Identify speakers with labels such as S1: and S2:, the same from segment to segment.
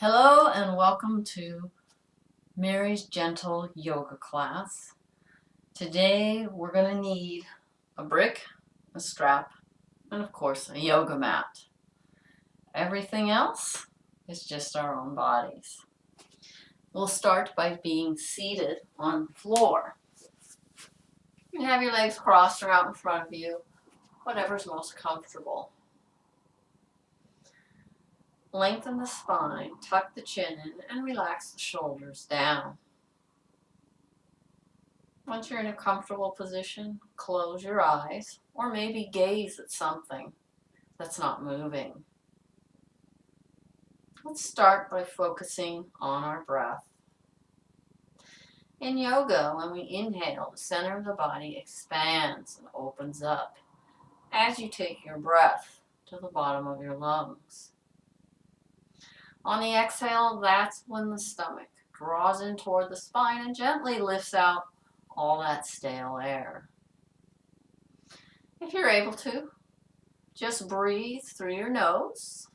S1: Hello and welcome to Mary's Gentle Yoga class. Today we're going to need a brick, a strap, and of course a yoga mat. Everything else is just our own bodies. We'll start by being seated on the floor. You can have your legs crossed or out in front of you, whatever's most comfortable. Lengthen the spine, tuck the chin in, and relax the shoulders down. Once you're in a comfortable position, close your eyes or maybe gaze at something that's not moving. Let's start by focusing on our breath. In yoga, when we inhale, the center of the body expands and opens up as you take your breath to the bottom of your lungs. On the exhale, that's when the stomach draws in toward the spine and gently lifts out all that stale air. If you're able to, just breathe through your nose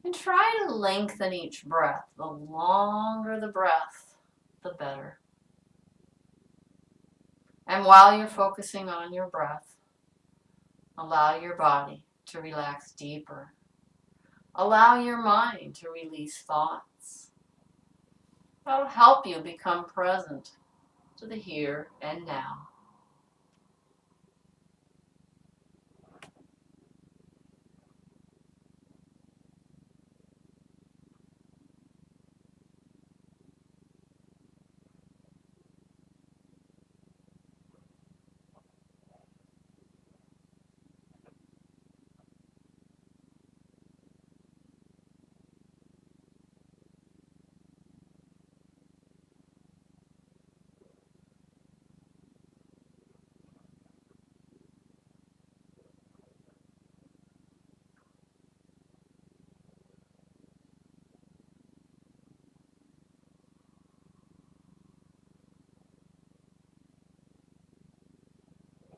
S1: and try to lengthen each breath. The longer the breath, the better. And while you're focusing on your breath, allow your body to relax deeper. Allow your mind to release thoughts. That'll help you become present to the here and now.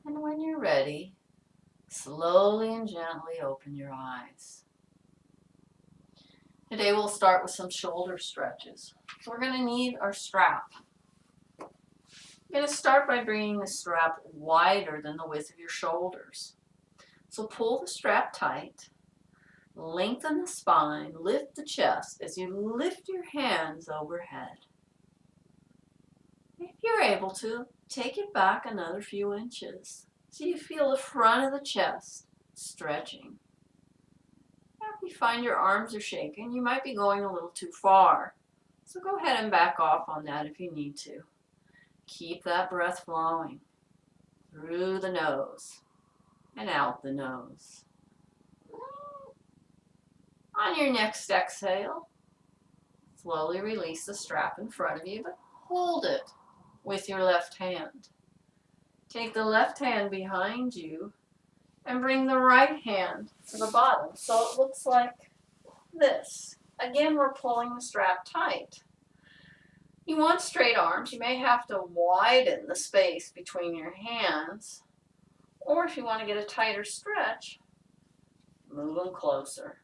S1: And when you're ready, slowly and gently open your eyes. Today we'll start with some shoulder stretches. So we're going to need our strap. You're going to start by bringing the strap wider than the width of your shoulders. So pull the strap tight, lengthen the spine, lift the chest as you lift your hands overhead. If you're able to, take it back another few inches so you feel the front of the chest stretching. Now, if you find your arms are shaking, you might be going a little too far. So go ahead and back off on that if you need to. Keep that breath flowing through the nose and out the nose. On your next exhale, slowly release the strap in front of you, but hold it with your left hand. Take the left hand behind you and bring the right hand to the bottom so it looks like this. Again, we're pulling the strap tight. You want straight arms. You may have to widen the space between your hands, or if you want to get a tighter stretch, move them closer.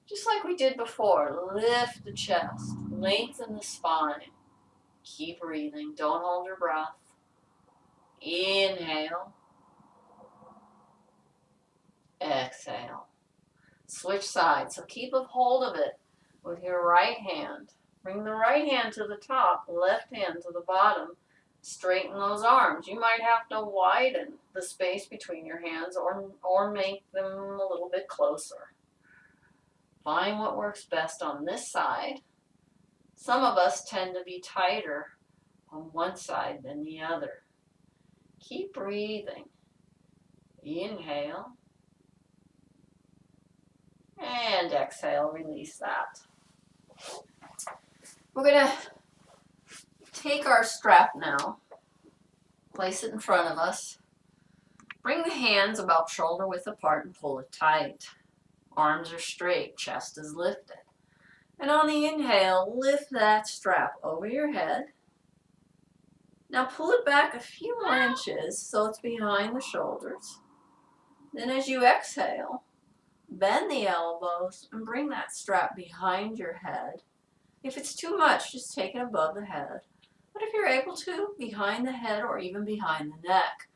S1: Just like we did before, lift the chest, lengthen the spine. Keep breathing. Don't hold your breath. Inhale. Exhale. Switch sides. So keep a hold of it with your right hand. Bring the right hand to the top, left hand to the bottom. Straighten those arms. You might have to widen the space between your hands or make them a little bit closer. Find what works best on this side. Some of us tend to be tighter on one side than the other. Keep breathing. Inhale. And exhale, release that. We're going to take our strap now, place it in front of us. Bring the hands about shoulder width apart and pull it tight. Arms are straight, chest is lifted. And on the inhale, lift that strap over your head. Now pull it back a few more inches so it's behind the shoulders. Then as you exhale, bend the elbows and bring that strap behind your head. If it's too much, just take it above the head. But if you're able to, behind the head or even behind the neck.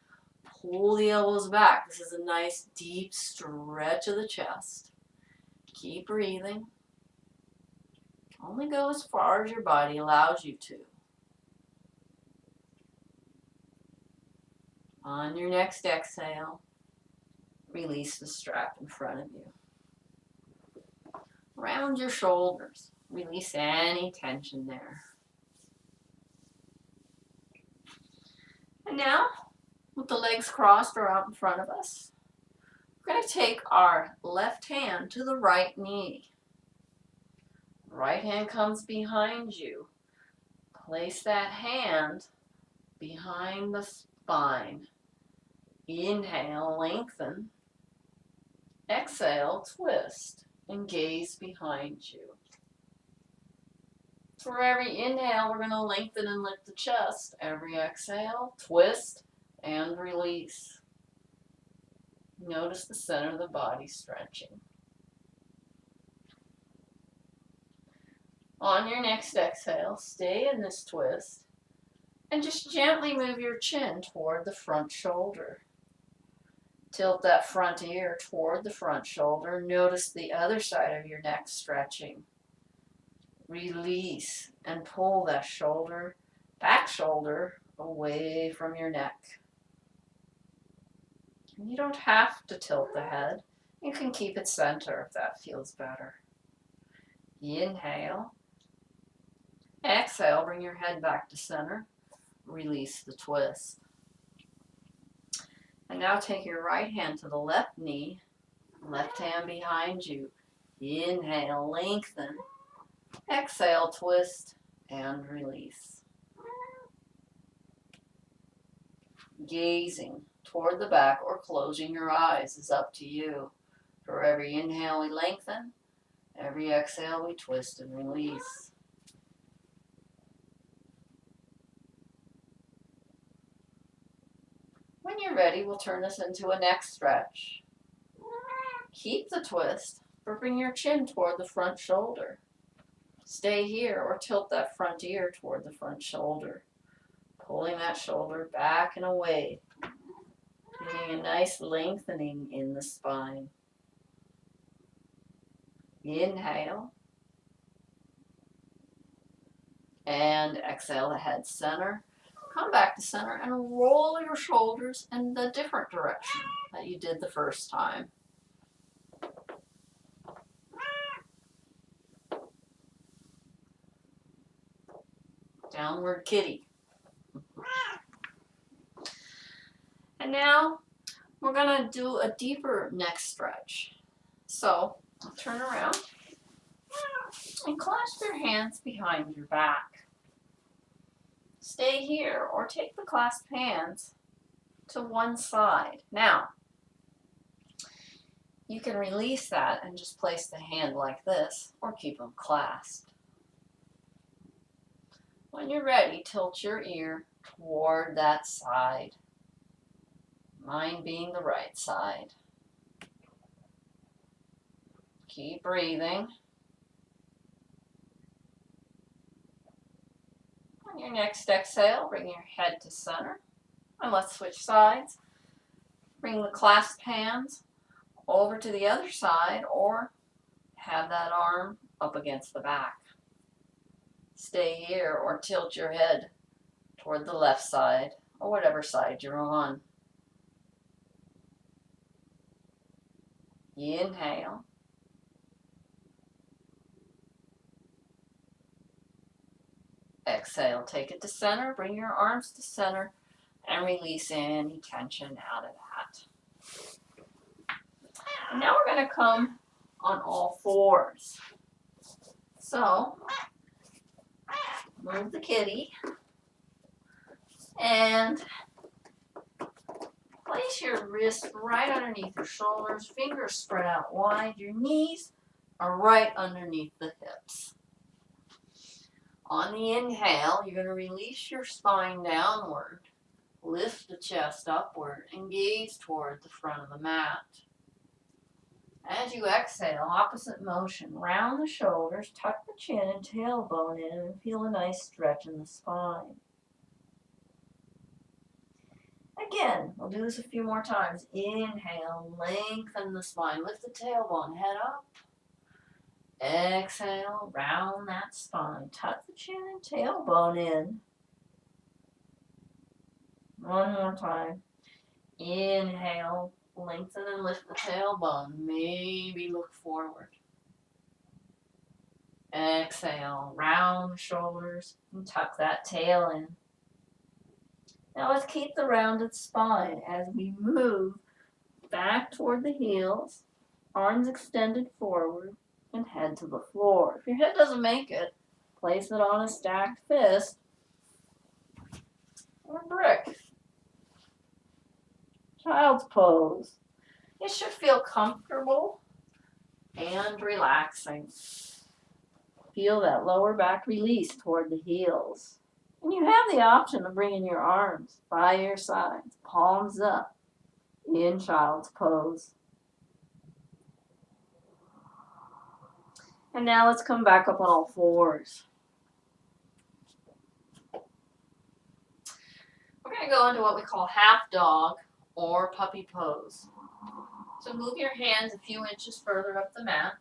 S1: Pull the elbows back. This is a nice deep stretch of the chest. Keep breathing. Only go as far as your body allows you to. On your next exhale, release the strap in front of you. Round your shoulders. Release any tension there. And now, with the legs crossed or out in front of us, we're going to take our left hand to the right knee. Right hand comes behind you. Place that hand behind the spine. Inhale, lengthen. Exhale, twist and gaze behind you. For every inhale, we're going to lengthen and lift the chest. Every exhale, twist and release. Notice the center of the body stretching. On your next exhale, stay in this twist and just gently move your chin toward the front shoulder. Tilt that front ear toward the front shoulder. Notice the other side of your neck stretching. Release and pull that shoulder, back shoulder, away from your neck. You don't have to tilt the head. You can keep it center if that feels better. Inhale. Exhale, bring your head back to center. Release the twist. And now take your right hand to the left knee, left hand behind you. Inhale, lengthen. Exhale, twist and release. Gazing toward the back or closing your eyes is up to you. For every inhale, we lengthen. Every exhale, we twist and release. When you're ready, we'll turn this into a neck stretch. Keep the twist, but bring your chin toward the front shoulder. Stay here or tilt that front ear toward the front shoulder. Pulling that shoulder back and away. Getting a nice lengthening in the spine. Inhale. And exhale the head center. Come back to center and roll your shoulders in the different direction that you did the first time. Downward kitty. And now we're going to do a deeper neck stretch. So turn around and clasp your hands behind your back. Stay here or take the clasped hands to one side. Now, you can release that and just place the hand like this or keep them clasped. When you're ready, tilt your ear toward that side. Mine being the right side. Keep breathing. On your next exhale, bring your head to center. And let's switch sides. Bring the clasped hands over to the other side or have that arm up against the back. Stay here or tilt your head toward the left side or whatever side you're on. Inhale. Exhale, take it to center, bring your arms to center, and release any tension out of that. And now we're going to come on all fours. So, move the kitty, and place your wrist right underneath your shoulders, fingers spread out wide, your knees are right underneath the hips. On the inhale, you're going to release your spine downward, lift the chest upward, and gaze toward the front of the mat. As you exhale, opposite motion, round the shoulders, tuck the chin and tailbone in, and feel a nice stretch in the spine. Again, we'll do this a few more times. Inhale, lengthen the spine, lift the tailbone, head up. Exhale, round that spine, tuck the chin and tailbone in. One more time. Inhale, lengthen and lift the tailbone, maybe look forward. Exhale, round the shoulders and tuck that tail in. Now let's keep the rounded spine as we move back toward the heels, arms extended forward, and head to the floor. If your head doesn't make it, place it on a stacked fist or brick. Child's pose. It should feel comfortable and relaxing. Feel that lower back release toward the heels. And you have the option of bringing your arms by your sides, palms up, in child's pose. And now let's come back up on all fours. We're going to go into what we call half dog or puppy pose. So move your hands a few inches further up the mat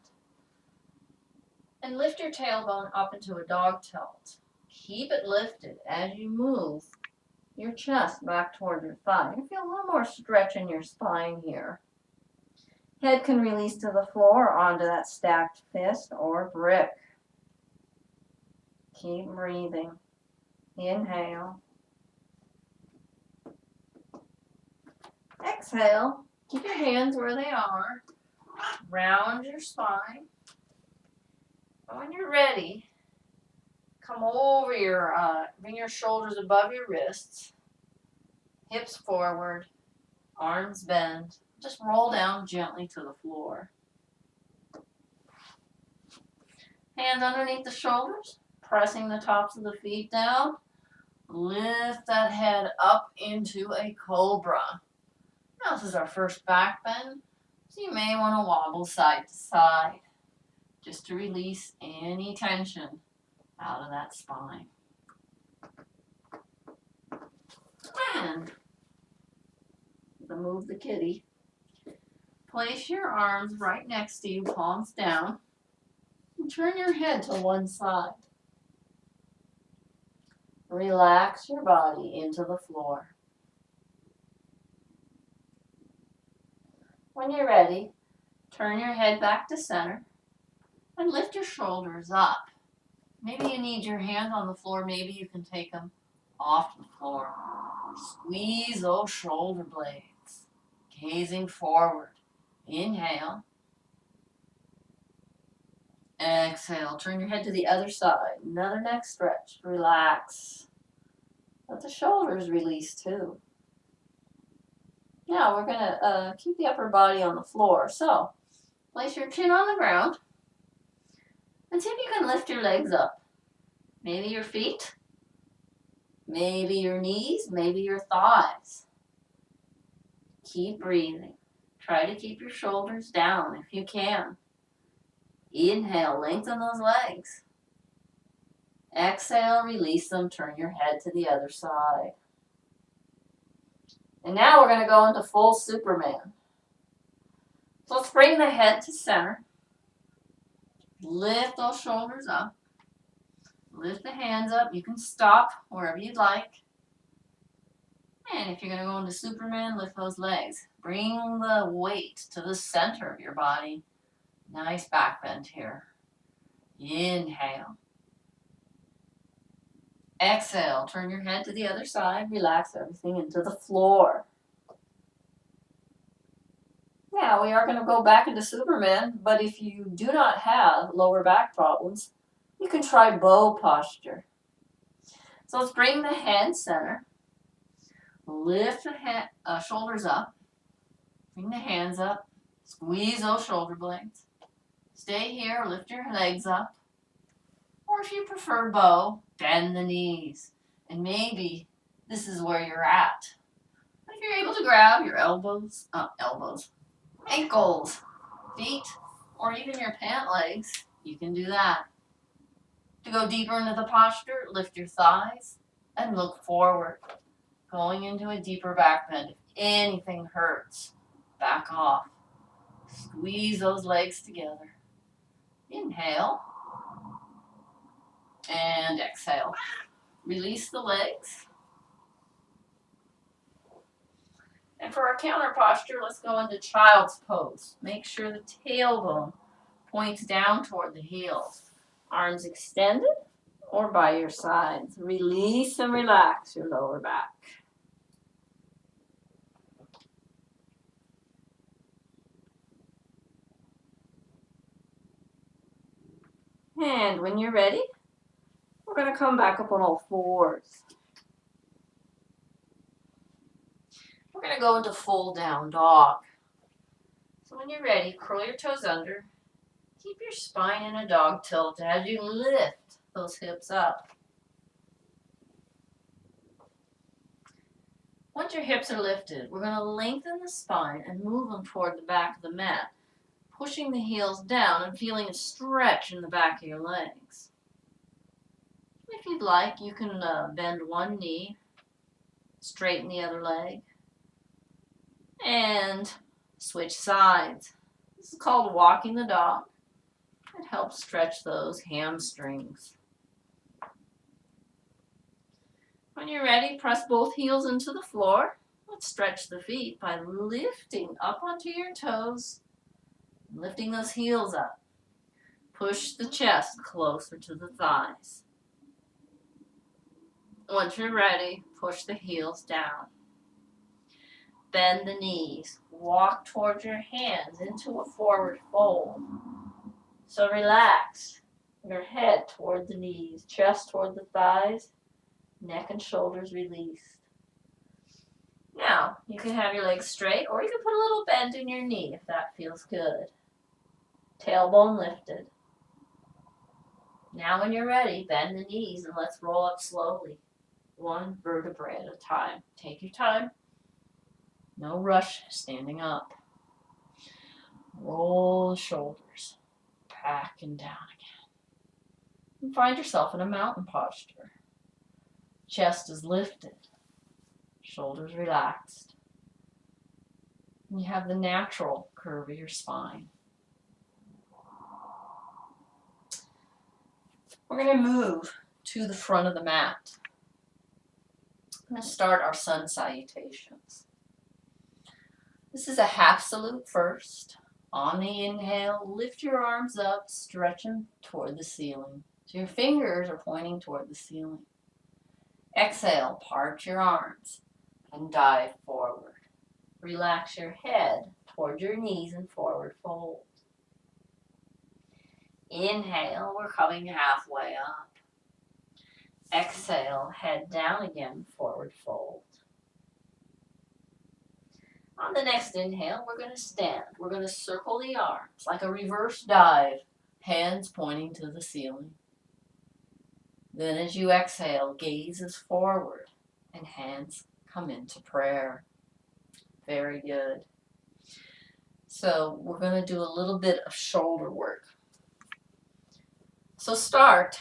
S1: and lift your tailbone up into a dog tilt. Keep it lifted as you move your chest back toward your thigh. You feel a little more stretch in your spine here. Head can release to the floor onto that stacked fist or brick. Keep breathing. Inhale. Exhale. Keep your hands where they are. Round your spine. And when you're ready, come over bring your shoulders above your wrists. Hips forward. Arms bend. Just roll down gently to the floor. Hands underneath the shoulders, pressing the tops of the feet down. Lift that head up into a cobra. Now this is our first back bend, so you may want to wobble side to side just to release any tension out of that spine. And move the kitty. Place your arms right next to you, palms down, and turn your head to one side. Relax your body into the floor. When you're ready, turn your head back to center and lift your shoulders up. Maybe you need your hands on the floor, maybe you can take them off the floor. Squeeze those shoulder blades, gazing forward. Inhale. Exhale. Turn your head to the other side. Another neck stretch. Relax. Let the shoulders release too. Now we're going to keep the upper body on the floor. So place your chin on the ground and see if you can lift your legs up. Maybe your feet, maybe your knees, maybe your thighs. Keep breathing. Try to keep your shoulders down if you can. Inhale, lengthen those legs. Exhale, release them, turn your head to the other side. And now we're going to go into full Superman. So let's bring the head to center. Lift those shoulders up. Lift the hands up. You can stop wherever you'd like. And if you're going to go into Superman, lift those legs. Bring the weight to the center of your body. Nice back bend here. Inhale. Exhale. Turn your head to the other side. Relax everything into the floor. Now we are going to go back into Superman, but if you do not have lower back problems, you can try bow posture. So let's bring the head center. Lift the shoulders up. Bring the hands up. Squeeze those shoulder blades. Stay here. Lift your legs up. Or if you prefer bow, bend the knees. And maybe this is where you're at. But if you're able to grab your ankles, feet, or even your pant legs, you can do that. To go deeper into the posture, lift your thighs and look forward, going into a deeper back bend. If anything hurts, back off. Squeeze those legs together. Inhale and exhale. Release the legs. And for our counter posture, let's go into child's pose. Make sure the tailbone points down toward the heels. Arms extended or by your sides. Release and relax your lower back. And when you're ready, we're going to come back up on all fours. We're going to go into full down dog. So when you're ready, curl your toes under. Keep your spine in a dog tilt as you lift those hips up. Once your hips are lifted, we're going to lengthen the spine and move them toward the back of the mat, pushing the heels down and feeling a stretch in the back of your legs. If you'd like, you can bend one knee, straighten the other leg, and switch sides. This is called walking the dog. It helps stretch those hamstrings. When you're ready, press both heels into the floor. Let's stretch the feet by lifting up onto your toes, lifting those heels up. Push the chest closer to the thighs. Once you're ready, push the heels down. Bend the knees. Walk towards your hands into a forward fold. So relax your head toward the knees, chest toward the thighs, neck and shoulders released. Now, you can have your legs straight, or you can put a little bend in your knee if that feels good. Tailbone lifted. Now when you're ready, bend the knees and let's roll up slowly, one vertebrae at a time. Take your time. No rush standing up. Roll the shoulders back and down again. And find yourself in a mountain posture. Chest is lifted. Shoulders relaxed. And you have the natural curve of your spine. We're going to move to the front of the mat. I'm going to start our sun salutations. This is a half salute first. On the inhale, lift your arms up, stretch them toward the ceiling. So your fingers are pointing toward the ceiling. Exhale, part your arms and dive forward. Relax your head toward your knees and forward fold. Inhale, we're coming halfway up. Exhale, head down again, forward fold. On the next inhale, we're going to stand. We're going to circle the arms like a reverse dive, hands pointing to the ceiling. Then as you exhale, gaze is forward and hands come into prayer. Very good. So we're going to do a little bit of shoulder work. So start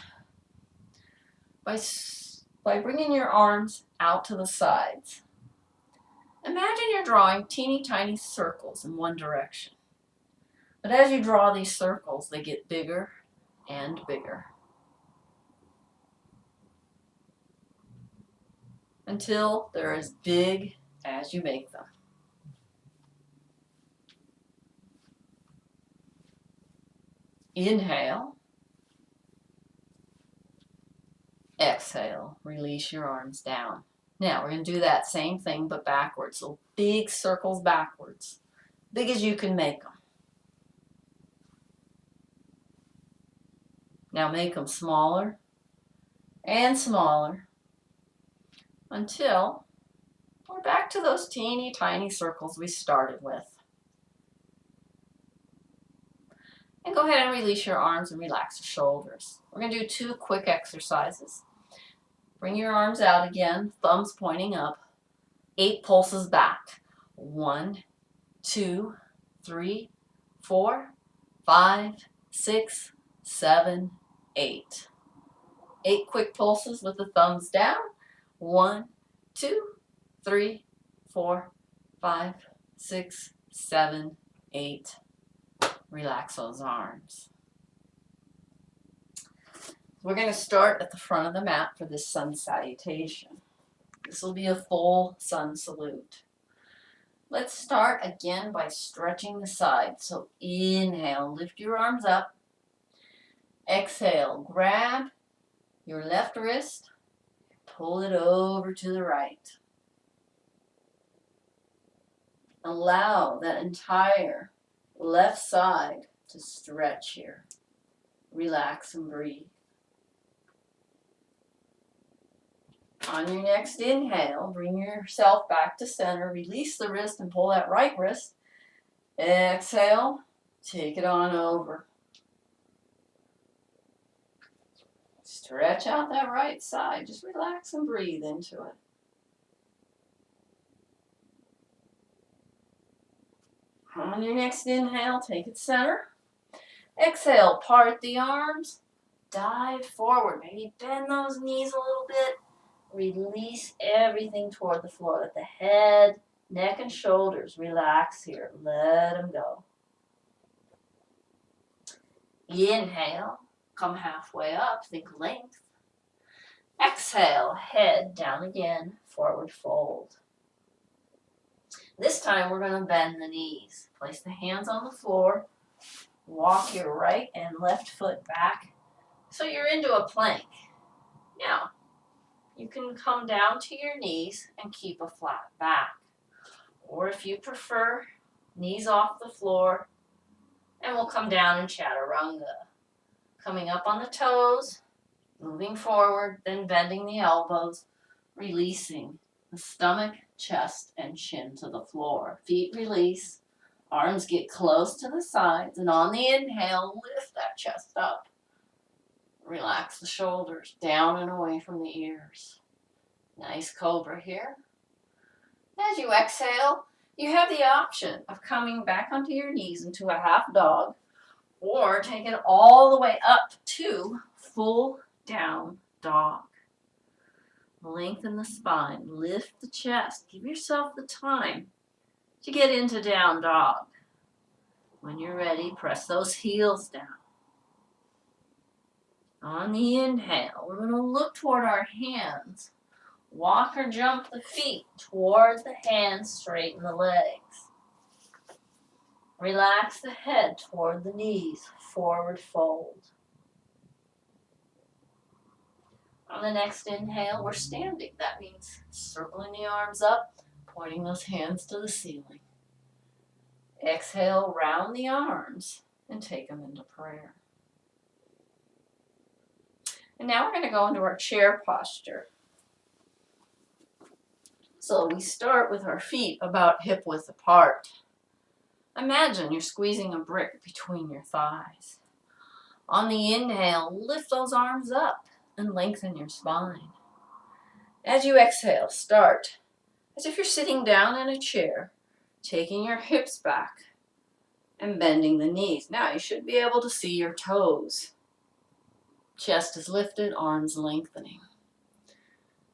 S1: by bringing your arms out to the sides. Imagine you're drawing teeny tiny circles in one direction. But as you draw these circles, they get bigger and bigger, until they're as big as you make them. Inhale. Exhale. Release your arms down. Now we're going to do that same thing but backwards. So big circles backwards. Big as you can make them. Now make them smaller and smaller until we're back to those teeny tiny circles we started with. And go ahead and release your arms and relax your shoulders. We're going to do 2 quick exercises. Bring your arms out again, thumbs pointing up. 8 pulses back. 1, 2, 3, 4, 5, 6, 7, 8. 8 quick pulses with the thumbs down. 1, 2, 3, 4, 5, 6, 7, 8. Relax those arms. We're going to start at the front of the mat for this sun salutation. This will be a full sun salute. Let's start again by stretching the sides. So inhale, lift your arms up. Exhale, grab your left wrist, pull it over to the right. Allow that entire left side to stretch here. Relax and breathe. On your next inhale, bring yourself back to center. Release the wrist and pull that right wrist. Exhale, take it on over. Stretch out that right side. Just relax and breathe into it. On your next inhale, take it center. Exhale, part the arms. Dive forward. Maybe bend those knees a little bit. Release everything toward the floor. Let the head, neck, and shoulders relax here. Let them go. Inhale, come halfway up, think length. Exhale, head down again, forward fold. This time we're going to bend the knees. Place the hands on the floor. Walk your right and left foot back so you're into a plank. Now, you can come down to your knees and keep a flat back. Or if you prefer, knees off the floor, and we'll come down in chaturanga. Coming up on the toes, moving forward, then bending the elbows, releasing the stomach, chest, and chin to the floor. Feet release, arms get close to the sides, and on the inhale, lift that chest up. Relax the shoulders down and away from the ears. Nice cobra here. As you exhale, you have the option of coming back onto your knees into a half dog or take it all the way up to full down dog. Lengthen the spine, lift the chest, give yourself the time to get into down dog. When you're ready, press those heels down. On the inhale, we're going to look toward our hands. Walk or jump the feet towards the hands, straighten the legs. Relax the head toward the knees, forward fold. On the next inhale, we're standing. That means circling the arms up, pointing those hands to the ceiling. Exhale, round the arms and take them into prayer. And now we're going to go into our chair posture. So we start with our feet about hip width apart. Imagine you're squeezing a brick between your thighs. On the inhale, lift those arms up and lengthen your spine. As you exhale, start as if you're sitting down in a chair, taking your hips back and bending the knees. Now you should be able to see your toes. Chest is lifted, arms lengthening.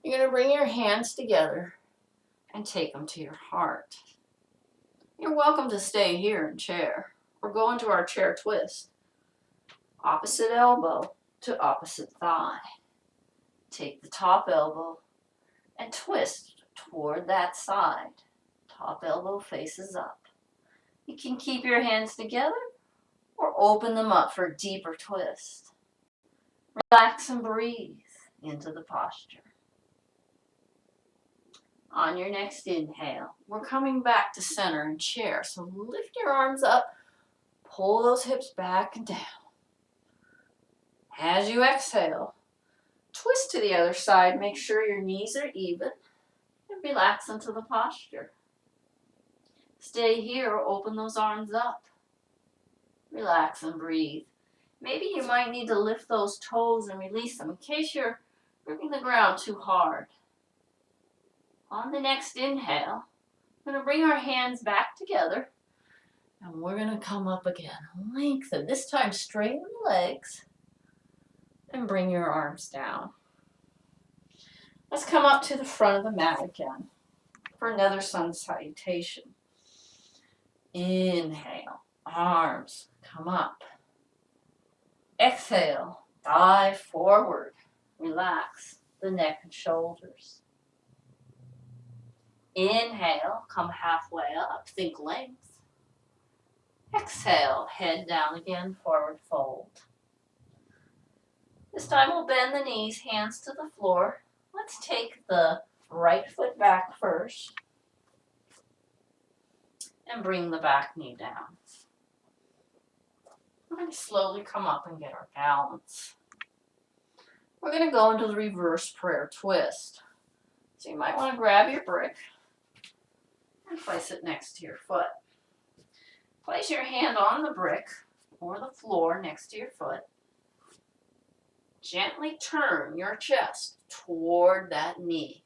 S1: You're going to bring your hands together and take them to your heart. You're welcome to stay here in chair or go into our chair twist. Opposite elbow to opposite thigh. Take the top elbow and twist toward that side. Top elbow faces up. You can keep your hands together or open them up for a deeper twist. Relax and breathe into the posture. On your next inhale, we're coming back to center and chair. So lift your arms up, pull those hips back and down. As you exhale, twist to the other side. Make sure your knees are even and relax into the posture. Stay here or open those arms up. Relax and breathe. Maybe you might need to lift those toes and release them in case you're gripping the ground too hard. On the next inhale, we're going to bring our hands back together And we're going to come up again. Lengthen. This time straighten the legs and bring your arms down. Let's come up to the front of the mat again for another sun salutation. Inhale, arms come up. Exhale, dive forward. Relax the neck and shoulders. Inhale, come halfway up, think length. Exhale, head down again, forward fold. This time we'll bend the knees, hands to the floor. Let's take the right foot back first and bring the back knee down. We're going to slowly come up and get our balance. We're going to go into the reverse prayer twist. So you might want to grab your brick and place it next to your foot. Place your hand on the brick or the floor next to your foot. Gently turn your chest toward that knee.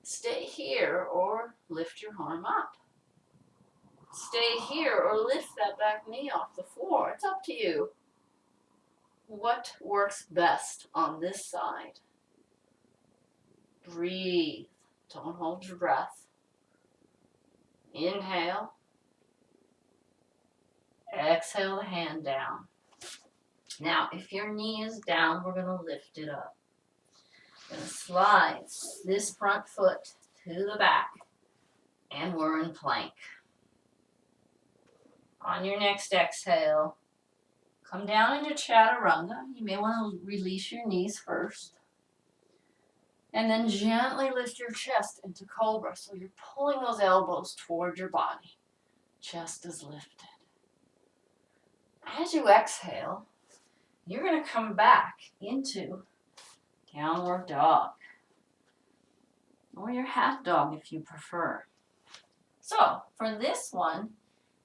S1: Stay here or lift your arm up. Stay here or lift that back knee off the floor. It's up to you. What works best on this side? Breathe. Don't hold your breath. Inhale. Exhale the hand down. Now, if your knee is down, we're going to lift it up. We're going to slide this front foot to the back, and we're in plank. On your next exhale, come down into chaturanga. You may want to release your knees first. And then gently lift your chest into cobra. So you're pulling those elbows toward your body. Chest is lifted. As you exhale, you're going to come back into downward dog. Or your half dog if you prefer. So for this one,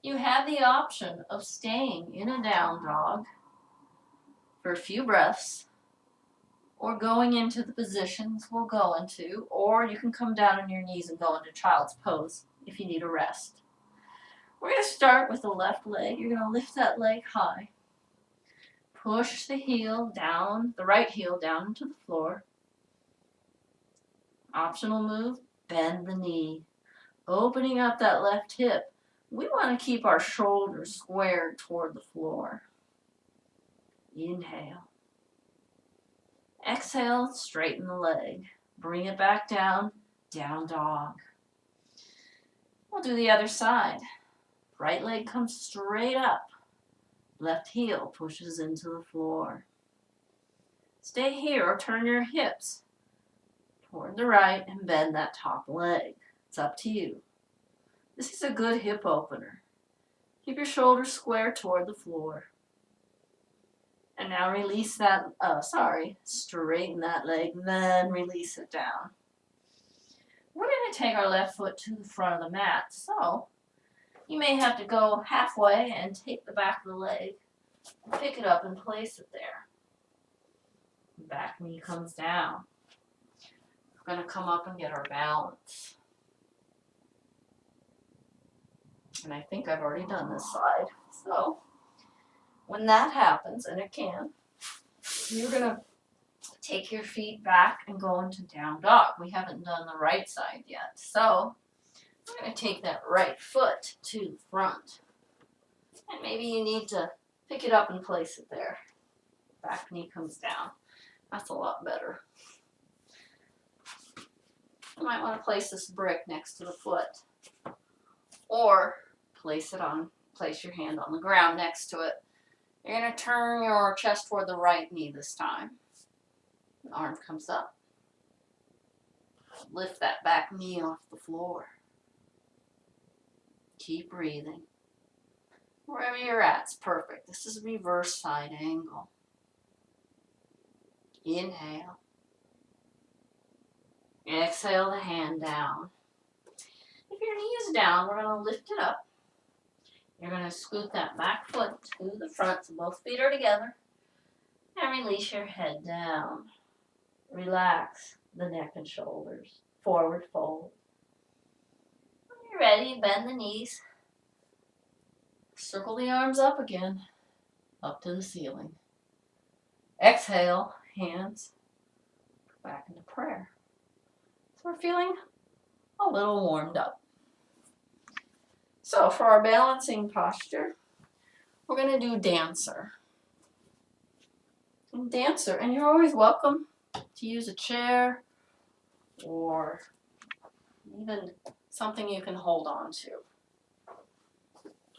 S1: you have the option of staying in a down dog for a few breaths, or going into the positions we'll go into, or you can come down on your knees and go into child's pose if you need a rest. We're going to start with the left leg. You're going to lift that leg high. Push the heel down, the right heel down into the floor. Optional move, bend the knee. Opening up that left hip. We want to keep our shoulders squared toward the floor. Inhale. Exhale, straighten the leg. Bring it back down, down dog. We'll do the other side. Right leg comes straight up. Left heel pushes into the floor. Stay here or turn your hips toward the right and bend that top leg. It's up to you. This is a good hip opener. Keep your shoulders square toward the floor. And now release that, straighten that leg, then release it down. We're going to take our left foot to the front of the mat. So you may have to go halfway and take the back of the leg, pick it up and place it there. Back knee comes down. We're going to come up and get our balance. And I think I've already done this side. So when that happens, and it can, you're going to take your feet back and go into down dog. We haven't done the right side yet. So I'm going to take that right foot to the front. And maybe you need to pick it up and place it there. Back knee comes down. That's a lot better. You might want to place this brick next to the foot. Or place your hand on the ground next to it. You're going to turn your chest toward the right knee this time. The arm comes up. Lift that back knee off the floor. Keep breathing. Wherever you're at, it's perfect. This is a reverse side angle. Inhale. Exhale the hand down. If your knee is down, we're going to lift it up. You're going to scoot that back foot to the front so both feet are together. And release your head down. Relax the neck and shoulders. Forward fold. When you're ready, bend the knees. Circle the arms up again, up to the ceiling. Exhale, hands back into prayer. So we're feeling a little warmed up. So for our balancing posture, we're going to do dancer. And dancer, and you're always welcome to use a chair or even something you can hold on to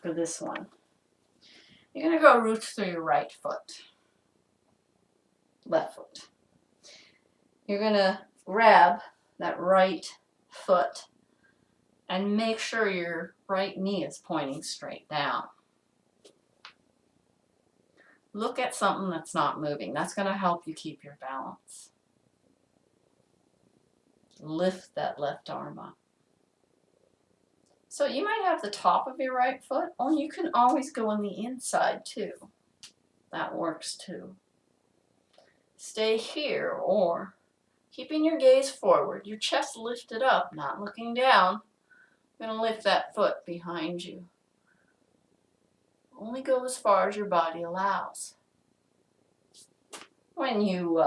S1: for this one. You're going to go roots through your right foot, left foot. You're going to grab that right foot and make sure your right knee is pointing straight down. Look at something that's not moving. That's going to help you keep your balance. Lift that left arm up. So you might have the top of your right foot, or you can always go on the inside too. That works too. Stay here, or keeping your gaze forward, your chest lifted up, not looking down. You're going to lift that foot behind you. Only go as far as your body allows. When you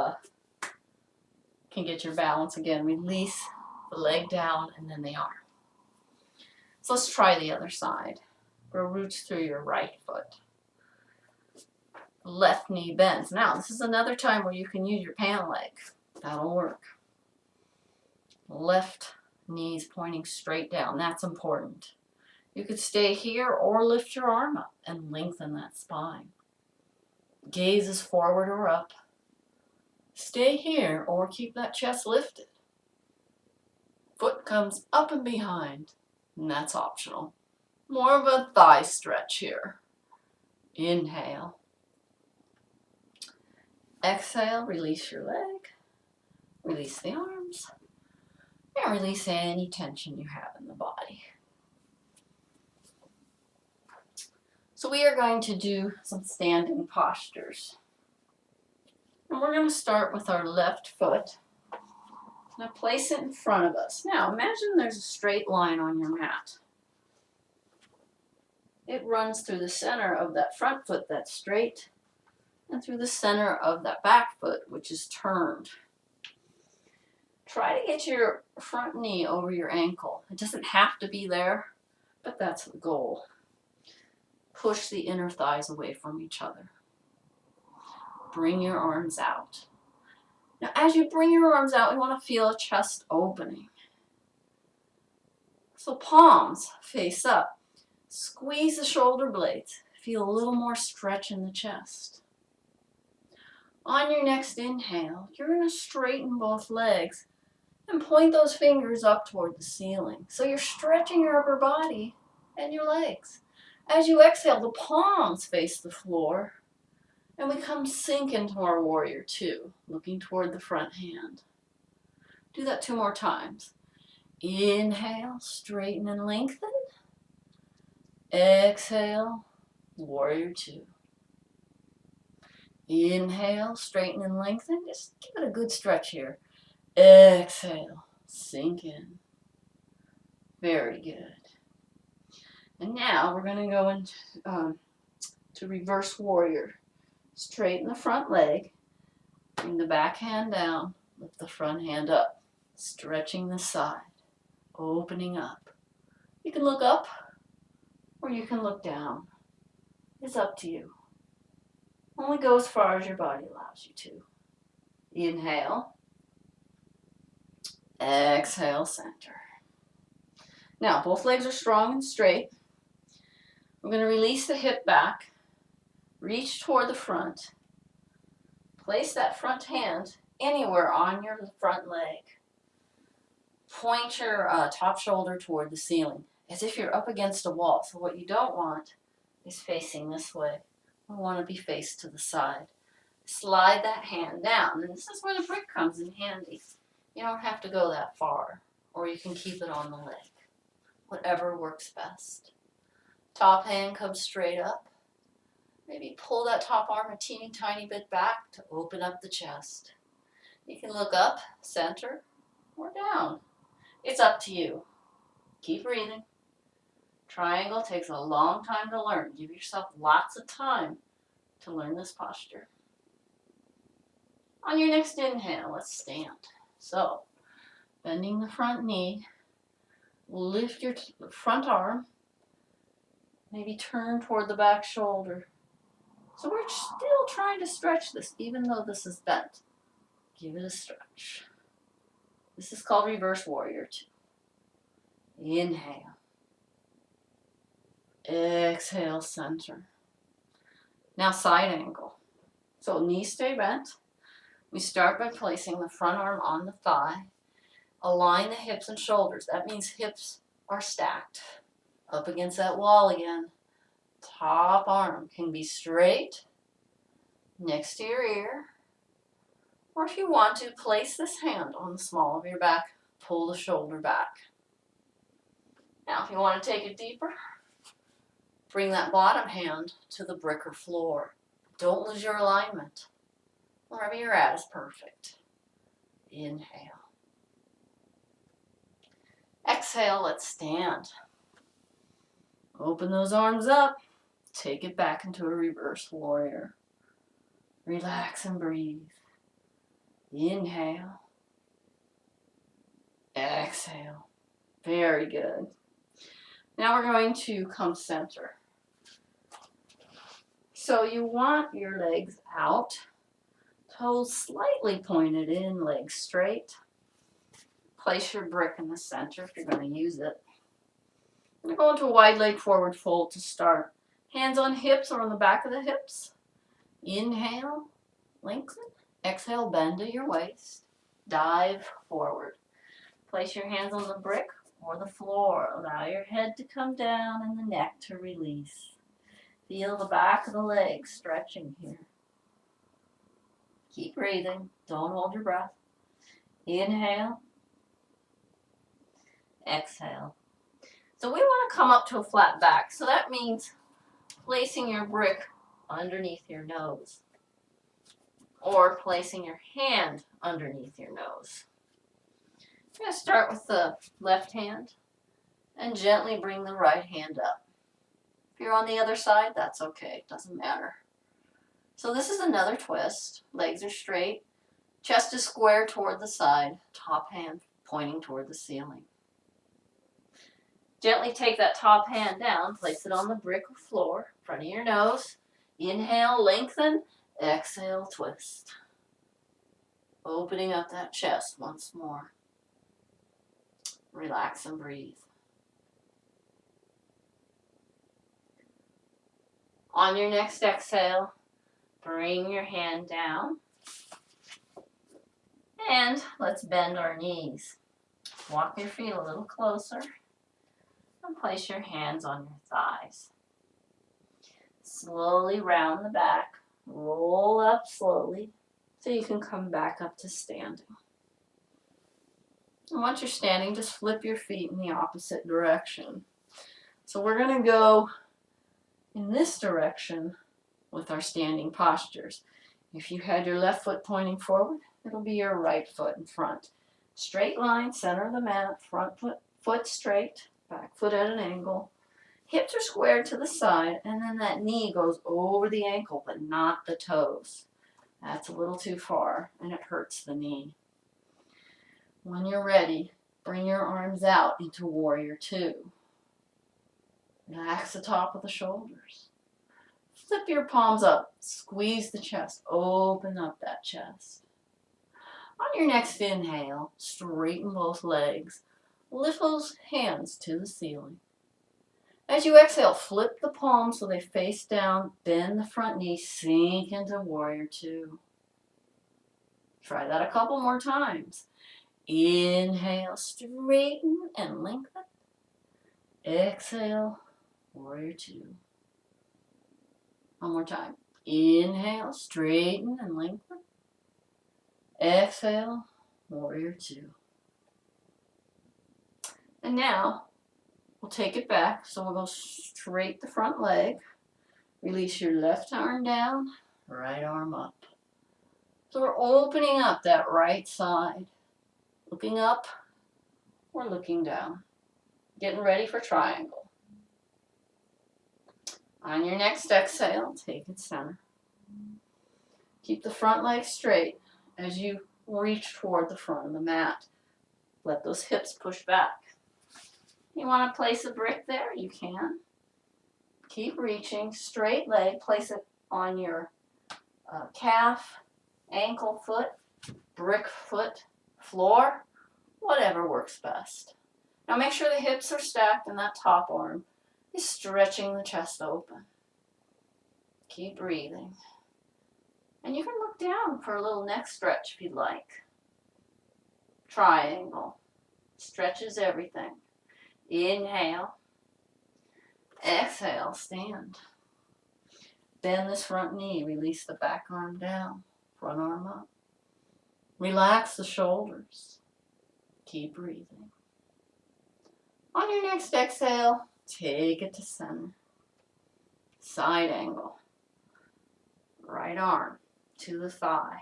S1: can get your balance again, release the leg down and then the arm. So let's try the other side. Grow roots through your right foot. Left knee bends. Now, this is another time where you can use your pan leg. That'll work. Left knees pointing straight down. That's important. You could stay here or lift your arm up and lengthen that spine. Gaze is forward or up. Stay here or keep that chest lifted. Foot comes up and behind, and that's optional. More of a thigh stretch here. Inhale. Exhale, release your leg. Release the arms. And release any tension you have in the body. So we are going to do some standing postures. And we're going to start with our left foot. Now place it in front of us. Now imagine there's a straight line on your mat. It runs through the center of that front foot that's straight and through the center of that back foot, which is turned. Try to get your front knee over your ankle. It doesn't have to be there, but that's the goal. Push the inner thighs away from each other. Bring your arms out. Now, as you bring your arms out, we want to feel a chest opening. So palms face up. Squeeze the shoulder blades. Feel a little more stretch in the chest. On your next inhale, you're going to straighten both legs and point those fingers up toward the ceiling. So you're stretching your upper body and your legs. As you exhale, the palms face the floor. And we come sink into our warrior two, looking toward the front hand. Do that 2 more times. Inhale, straighten and lengthen. Exhale, warrior two. Inhale, straighten and lengthen. Just give it a good stretch here. Exhale, sink in. Very good. And now we're going to go into to reverse warrior. Straighten the front leg, bring the back hand down, lift the front hand up, stretching the side, opening up. You can look up or you can look down. It's up to you. Only go as far as your body allows you to. Inhale, exhale, center. Now, both legs are strong and straight. We're going to release the hip back. Reach toward the front. Place that front hand anywhere on your front leg. Point your top shoulder toward the ceiling as if you're up against a wall. So what you don't want is facing this way. We want to be faced to the side. Slide that hand down. And this is where the brick comes in handy. You don't have to go that far, or you can keep it on the leg. Whatever works best. Top hand comes straight up. Maybe pull that top arm a teeny tiny bit back to open up the chest. You can look up, center, or down. It's up to you. Keep breathing. Triangle takes a long time to learn. Give yourself lots of time to learn this posture. On your next inhale, let's stand. So, bending the front knee, lift your front arm, maybe turn toward the back shoulder. So we're still trying to stretch this, even though this is bent. Give it a stretch. This is called Reverse Warrior 2. Inhale. Exhale, center. Now side angle. So knees stay bent. We start by placing the front arm on the thigh. Align the hips and shoulders. That means hips are stacked. Up against that wall again. Top arm can be straight next to your ear. Or if you want to, place this hand on the small of your back. Pull the shoulder back. Now if you want to take it deeper, bring that bottom hand to the brick or floor. Don't lose your alignment. Wherever you're at is perfect. Inhale. Exhale, let's stand. Open those arms up. Take it back into a reverse warrior. Relax and breathe. Inhale. Exhale. Very good. Now we're going to come center. So you want your legs out, toes slightly pointed in, legs straight. Place your brick in the center if you're going to use it. We're going to go into a wide leg forward fold to start. Hands on hips or on the back of the hips. Inhale, lengthen. Exhale, bend to your waist. Dive forward. Place your hands on the brick or the floor. Allow your head to come down and the neck to release. Feel the back of the legs stretching here. Keep breathing. Don't hold your breath. Inhale. Exhale. So we want to come up to a flat back. So that means placing your brick underneath your nose or placing your hand underneath your nose. I'm going to start with the left hand and gently bring the right hand up. If you're on the other side, that's okay. It doesn't matter. So this is another twist. Legs are straight. Chest is square toward the side. Top hand pointing toward the ceiling. Gently take that top hand down. Place it on the brick or floor in front of your nose. Inhale, lengthen. Exhale, twist. Opening up that chest once more. Relax and breathe. On your next exhale, bring your hand down. And let's bend our knees. Walk your feet a little closer. And place your hands on your thighs. Slowly round the back. Roll up slowly so you can come back up to standing. And once you're standing, just flip your feet in the opposite direction. So we're going to go in this direction with our standing postures. If you had your left foot pointing forward, it'll be your right foot in front. Straight line, center of the mat, front foot straight, back foot at an angle. Hips are squared to the side, and then that knee goes over the ankle, but not the toes. That's a little too far, and it hurts the knee. When you're ready, bring your arms out into Warrior 2. Relax the top of the shoulders. Flip your palms up. Squeeze the chest. Open up that chest. On your next inhale, straighten both legs. Lift those hands to the ceiling. As you exhale, flip the palms so they face down. Bend the front knee. Sink into Warrior 2. Try that a couple more times. Inhale, straighten and lengthen. Exhale, Warrior 2. One more time. Inhale, straighten and lengthen. Exhale, Warrior 2. And now, we'll take it back. So we'll go straight the front leg. Release your left arm down, right arm up. So we're opening up that right side. Looking up or looking down. Getting ready for triangle. On your next exhale, take it center. Keep the front leg straight as you reach toward the front of the mat. Let those hips push back. You want to place a brick there? You can. Keep reaching, straight leg, place it on your calf, ankle foot, brick foot, floor, whatever works best. Now make sure the hips are stacked and that top arm is stretching the chest open. Keep breathing. And you can look down for a little neck stretch if you'd like. Triangle. Stretches everything. Inhale. Exhale, stand. Bend this front knee. Release the back arm down. Front arm up. Relax the shoulders. Keep breathing. On your next exhale, take it to center. Side angle. Right arm to the thigh.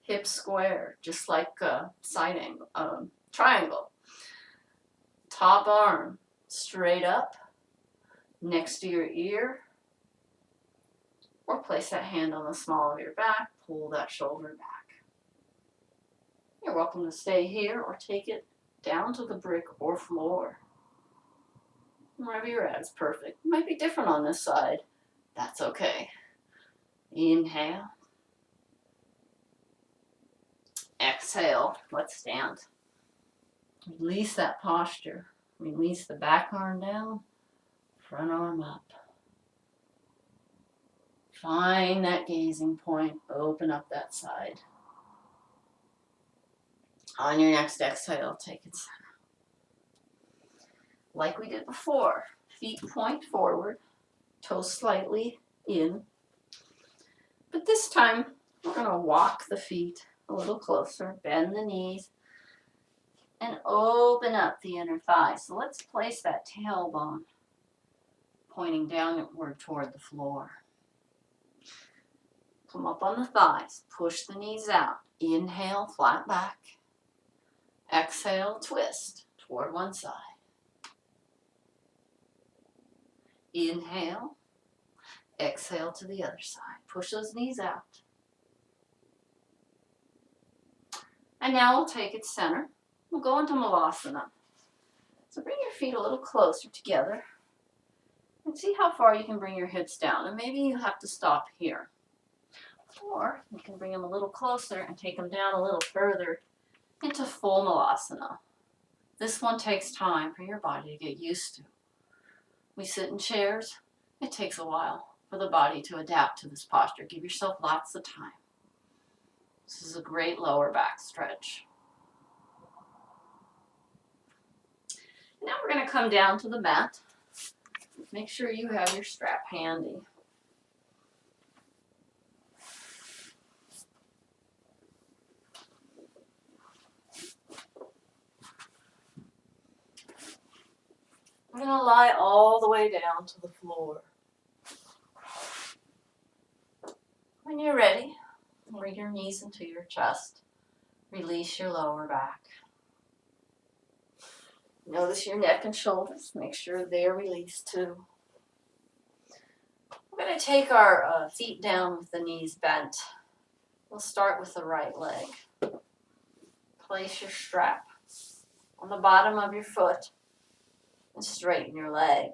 S1: Hips square, just like a side angle, triangle. Top arm straight up next to your ear. Or place that hand on the small of your back. Pull that shoulder back. You're welcome to stay here or take it down to the brick or floor. Wherever you're at is perfect. It might be different on this side. That's okay. Inhale. Exhale. Let's stand. Release that posture. Release the back arm down. Front arm up. Find that gazing point. Open up that side. On your next exhale, take it center. Like we did before, feet point forward, toes slightly in. But this time, we're going to walk the feet a little closer, bend the knees, and open up the inner thigh. So let's place that tailbone pointing downward toward the floor. Come up on the thighs, push the knees out. Inhale, flat back. Exhale, twist toward one side. Inhale, exhale to the other side. Push those knees out. And now we'll take it center. We'll go into Malasana. So bring your feet a little closer together and see how far you can bring your hips down. And maybe you have to stop here. Or you can bring them a little closer and take them down a little further into full Malasana. This one takes time for your body to get used to. We sit in chairs. It takes a while for the body to adapt to this posture. Give yourself lots of time. This is a great lower back stretch. Now we're going to come down to the mat. Make sure you have your strap handy. We're going to lie all the way down to the floor. When you're ready, bring your knees into your chest. Release your lower back. Notice your neck and shoulders. Make sure they're released too. We're going to take our feet down with the knees bent. We'll start with the right leg. Place your strap on the bottom of your foot and straighten your leg.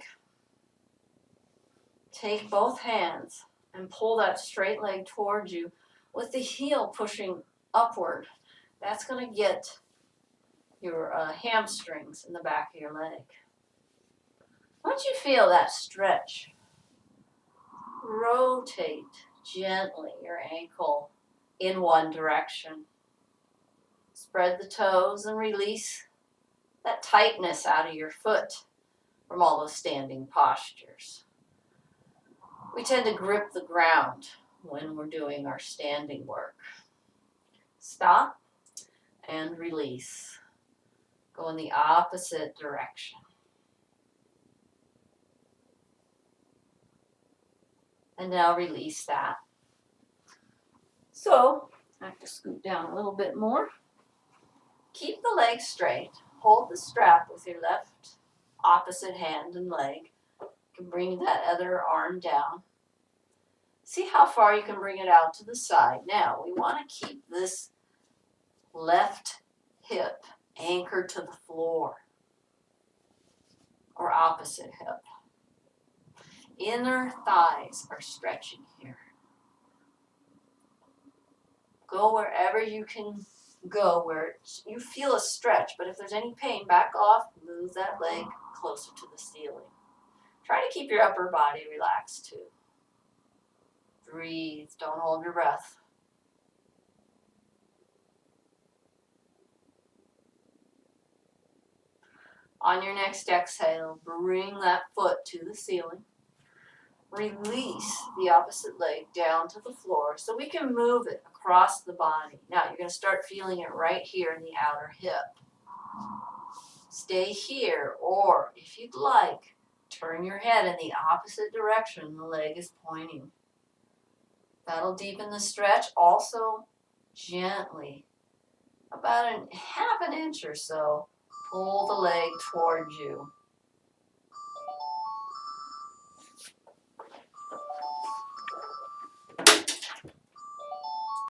S1: Take both hands and pull that straight leg towards you with the heel pushing upward. That's going to get your hamstrings in the back of your leg. Once you feel that stretch, rotate gently your ankle in one direction. Spread the toes and release that tightness out of your foot from all those standing postures. We tend to grip the ground when we're doing our standing work. Stop and release. Go in the opposite direction. And now release that. So, I have to scoot down a little bit more. Keep the legs straight. Hold the strap with your left opposite hand and leg. You can bring that other arm down. See how far you can bring it out to the side. Now, we want to keep this left hip anchored to the floor, or opposite hip. Inner thighs are stretching here. Go wherever you can go, where you feel a stretch, but if there's any pain, back off, move that leg closer to the ceiling. Try to keep your upper body relaxed too. Breathe, don't hold your breath. On your next exhale, bring that foot to the ceiling. Release the opposite leg down to the floor so we can move it across the body. Now you're going to start feeling it right here in the outer hip. Stay here, or if you'd like, turn your head in the opposite direction the leg is pointing. That'll deepen the stretch. Also, gently, about half an inch or so, pull the leg towards you.